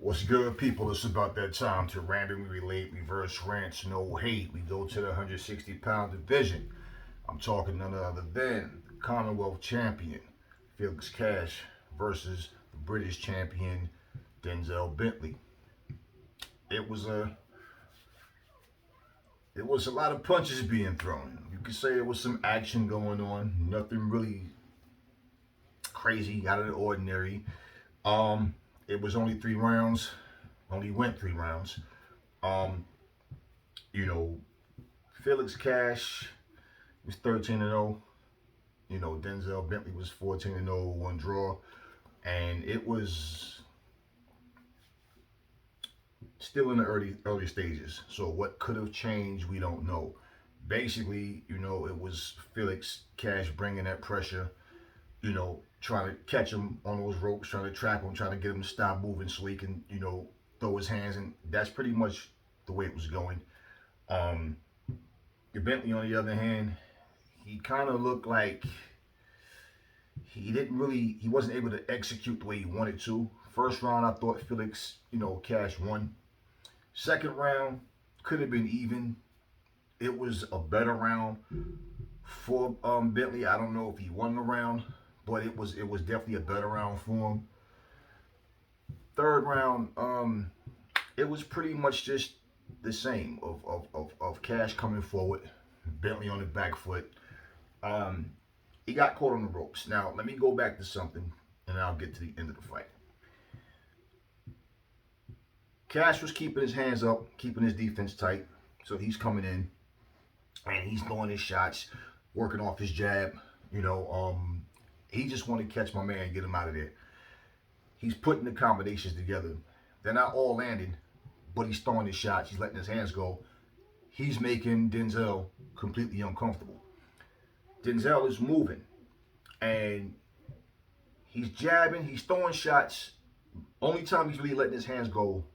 What's good, people? It's about that time to randomly relate, reverse rants, no hate. We go to the 160-pound division. I'm talking none other than the Commonwealth champion, Felix versus the British champion, Denzel Bentley. It was a it was a lot of punches being thrown. You could say there was some action going on. Nothing really crazy out of the ordinary. Um, it was only 3 rounds. Only went 3 rounds. Um, you know, Felix was 13-0. Denzel Bentley was 14-0, one draw, and it was still in the early stages. So what could have changed, we don't know. Basically, it was Felix Cash bringing that pressure. Trying to catch him on those ropes, trying to trap him, trying to get him to stop moving so he can, throw his hands. And that's pretty much the way it was going. Um, Bentley, on the other hand, he kind of looked like he wasn't able to execute the way he wanted to. First round, I thought Felix, Cash won. Second round could have been even. It was a better round for Bentley. I don't know if he won the round, but it was definitely a better round for him. Third round, it was pretty much just the same of Cash coming forward, Bentley on the back foot. He got caught on the ropes. Now let me go back to something, and I'll get to the end of the fight. Cash was keeping his hands up, keeping his defense tight. So he's coming in and he's throwing his shots, working off his jab. He just wanted to catch my man and get him out of there. He's putting the combinations together. They're not all landing, but he's throwing his shots. He's letting his hands go. He's making Denzel completely uncomfortable. Denzel is moving, and he's jabbing. He's throwing shots. Only time he's really letting his hands go,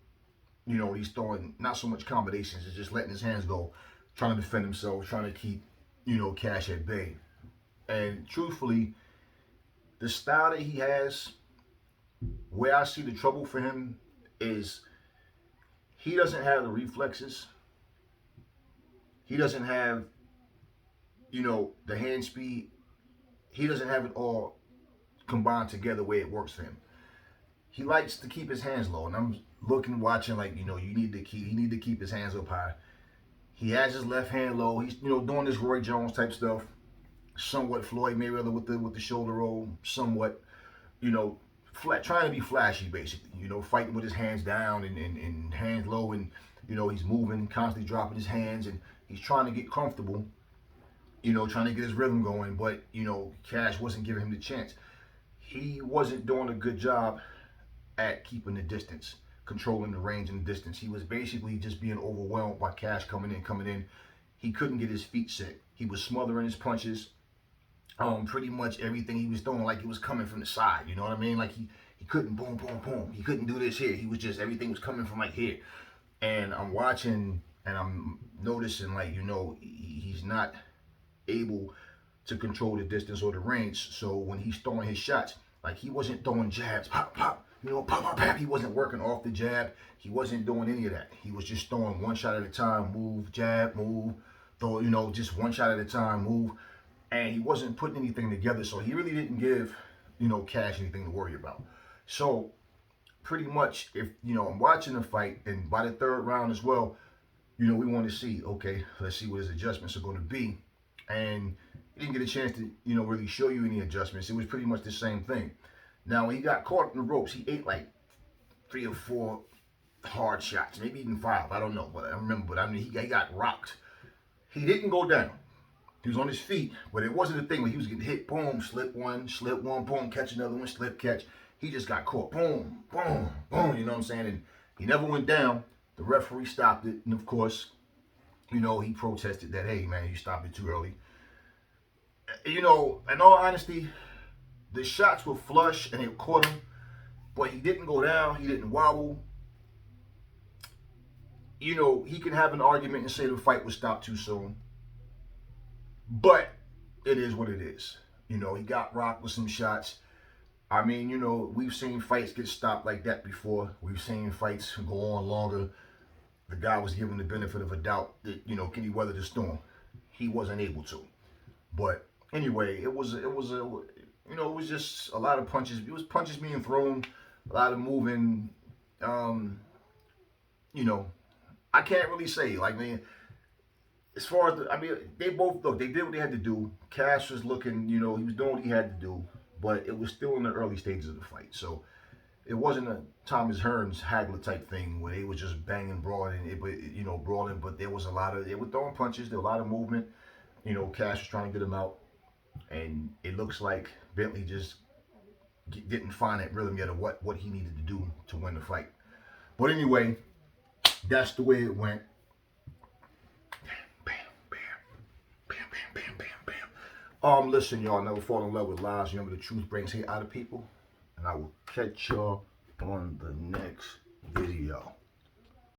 he's throwing not so much combinations. It's just letting his hands go, trying to defend himself, trying to keep, Cash at bay. And truthfully, the style that he has, where I see the trouble for him is he doesn't have the reflexes. He doesn't have, the hand speed. He doesn't have it all combined together the way it works for him. He likes to keep his hands low, and I'm watching like, he need to keep his hands up high. He has his left hand low. He's, doing this Roy Jones type stuff. Somewhat Floyd Mayweather with the shoulder roll, somewhat, trying to be flashy basically, fighting with his hands down and hands low, and he's moving, constantly dropping his hands, and he's trying to get comfortable, trying to get his rhythm going, but Cash wasn't giving him the chance. He wasn't doing a good job at keeping the distance, controlling the range and the distance. He was basically just being overwhelmed by Cash coming in. He couldn't get his feet set. He was smothering his punches. Pretty much everything he was doing, like it was coming from the side. You know what I mean? Like he couldn't boom, boom, boom. He couldn't do this here. He was just, everything was coming from like here. And I'm watching and I'm noticing, like, he's not able to control the distance or the range. So when he's throwing his shots, like he wasn't throwing jabs, pop, pop, pop, pop, pop. He wasn't working off the jab. He wasn't doing any of that. He was just throwing one shot at a time, move, jab, move, throw, just one shot at a time, move. And he wasn't putting anything together, so he really didn't give, Cash anything to worry about. So, pretty much, if, I'm watching the fight, and by the third round as well, we want to see, okay, let's see what his adjustments are going to be. And he didn't get a chance to, really show you any adjustments. It was pretty much the same thing. Now, when he got caught in the ropes, he ate like 3 or 4 hard shots, maybe even 5, I don't know, but I remember, he got rocked. He didn't go down. He was on his feet, but it wasn't a thing where he was getting hit, boom, slip one, boom, catch another one, slip, catch. He just got caught, boom, boom, boom, you know what I'm saying? And he never went down. The referee stopped it, and of course, he protested that, hey, man, you stopped it too early. In all honesty, the shots were flush, and it caught him, but he didn't go down, he didn't wobble. He can have an argument and say the fight was stopped too soon. But it is what it is. He got rocked with some shots. I mean, you know, we've seen fights get stopped like that before. We've seen fights go on longer. The guy was given the benefit of a doubt that, you know, can he weather the storm? He wasn't able to. But anyway, it was just a lot of punches. It was punches being thrown, a lot of moving. Um, you know, I can't really say. Like, man, as far as I mean, they both look. They did what they had to do. Cash was looking. You know, he was doing what he had to do, but it was still in the early stages of the fight. So it wasn't a Thomas Hearns Hagler type thing where they was just banging, brawling, brawling. But there was a lot of they were throwing punches. There was a lot of movement. You know, Cash was trying to get him out, and it looks like Bentley just didn't find that rhythm yet of what he needed to do to win the fight. But anyway, that's the way it went. Bam, bam, bam, bam, bam, bam, bam. Listen, y'all, never fall in love with lies. Remember, the truth brings hate out of people. And I will catch y'all on the next video.